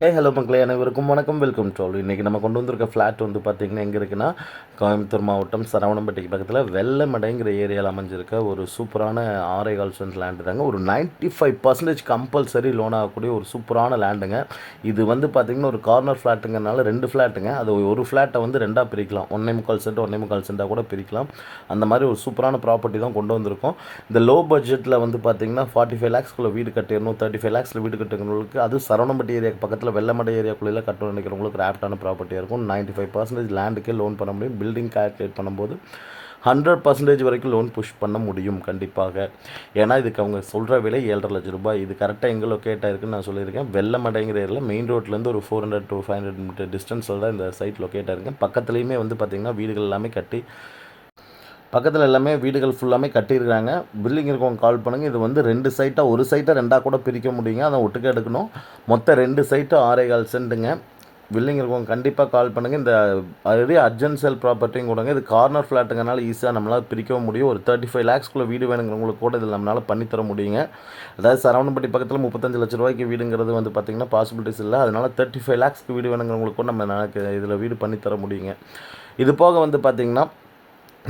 Hello மக்களே, அனைவருக்கும் வணக்கம். Welcome to all. இன்றைக்கி நம்ம கொண்டு வந்திருக்க ஃப்ளாட் வந்து பார்த்திங்கன்னா எங்கே இருக்குன்னா, கோயம்புத்தூர் மாவட்டம் சரவணம்பட்டிக்கு பக்கத்தில் வெள்ளமடைங்கிற ஏரியாவில் அமைஞ்சிருக்க ஒரு சூப்பரான 6.25 சென்ட் லேண்டு தாங்க. ஒரு 95% கம்பல்சரி லோன் ஆகக்கூடிய ஒரு சூப்பரான லேண்டுங்க. இது வந்து பார்த்திங்கன்னா ஒரு கார்னர் ஃப்ளாட்டுங்கிறனால 2 ஃப்ளாட்டுங்க. அது ஒரு ஃப்ளாட்டை வந்து 2ஆக பிரிக்கலாம். 1.25 சென்ட் 1.25 சென்ட்டாக கூட பிரிக்கலாம். அந்த மாதிரி ஒரு சூப்பரான ப்ராப்பர்ட்டி தான் கொண்டு வந்திருக்கோம். இந்த லோ பட்ஜெட்டில் வந்து பார்த்திங்கன்னா 45 லேக்ஸ்க்குள்ளே வீடு கட்டிடணும், 35 லேக்ஸில் வீடு கட்டுறவங்களுக்கு, அது சரவணம்பட்டி ஏரியாவுக்கு பக்கத்தில் வெள்ளமடை ஏரியாக்குள்ளே கட்டணும் நினைக்கிறவங்களுக்கு ஒரு ஆப்டான ப்ராப்பர்ட்டியாக இருக்கும். 95% லேண்டுக்கே லோன் பண்ண முடியும். பில்டிங் கால்குலேட் பண்ணும்போது 100% வரைக்கும் லோன் புஷ் பண்ண முடியும் கண்டிப்பாக. ஏன்னா இதுக்கு அவங்க சொல்கிற விலை 7.5 லட்ச ரூபாய். இது கரெக்டாக எங்கே லொக்கேட் ஆயிருக்குன்னு நான் சொல்லியிருக்கேன். வெள்ளமடைங்கிற ஏரியாவில் மெயின் ரோட்லேருந்து ஒரு 400 to 500 மீட்டர் டிஸ்டன்ஸில் தான் இந்த சைட் லொக்கேட் ஆயிருக்கேன். பக்கத்துலேயுமே வந்து பார்த்திங்கன்னா வீடுகள் எல்லாமே கட்டி பக்கத்தில் எல்லாமே வீடுகள் ஃபுல்லாமே கட்டியிருக்காங்க. பில்டிங் இருக்கவங்க கால் பண்ணுங்கள். இது வந்து 2 சைட்டாக, ஒரு சைட்டை 2ஆக கூட பிரிக்க முடியுங்க. அதை ஒட்டுக்க எடுக்கணும். மொத்தம் 2 சைட்டு 6.25 சென்ட்டுங்க. பில்டிங் இருக்கவங்க கண்டிப்பாக கால் பண்ணுங்கள். இந்த அதே அர்ஜென்ட் சேல் ப்ராப்பர்ட்டியும் கூடங்க. இது கார்னர் ஃப்ளாட்டுங்கனால ஈஸியாக நம்மளால் பிரிக்கவும் முடியும். ஒரு 35 லேக்ஸ்க்குள்ளே வீடு வேணுங்கிறவங்களுக்கு கூட இதில் நம்மளால் பண்ணித்தர முடியுங்க. அதாவது சரவணம்பட்டி பக்கத்தில் 35 லட்ச ரூபாய்க்கு வீடுங்கிறது வந்து பார்த்திங்கன்னா பாசிபிலிட்டிஸ் இல்லை. அதனால் 35 லேக்ஸ்க்கு வீடு வேணுங்கிறவங்களுக்கு கூட நம்ம இதில் வீடு பண்ணித்தர முடியுங்க. இது போக வந்து பார்த்திங்கன்னா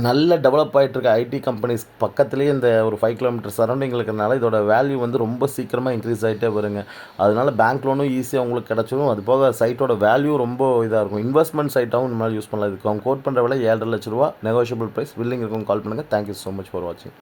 நல்ல டெவலப் ஆகிட்டுருக்க ஐடி கம்பெனிஸ் பக்கத்துலேயே இந்த ஒரு 5 கிலோமீட்டர் சரௌண்டிங் இருக்கிறனால இதோட வேல்யூ வந்து ரொம்ப சீக்கிரமாக இன்க்ரீஸ் ஆகிட்டே வருங்க. அதனால் பேங்க் லோனும் ஈஸியாக உங்களுக்கு கிடச்சிடும். அது போக சைட்டோட வேல்யூ ரொம்ப இதாக இருக்கும். இன்வெஸ்ட்மெண்ட் சைட்டாகவும் இந்த மாதிரி யூஸ் பண்ணலாம். இதுக்கு அவங்க கோட் பண்ணுற விலை 7.5 லட்ச ரூபா. Negotiable price. பில்டிங் இருக்கவங்க கால் பண்ணுங்கள். தேங்க்யூ ஸோ மச் ஃபார் வாட்சிங்.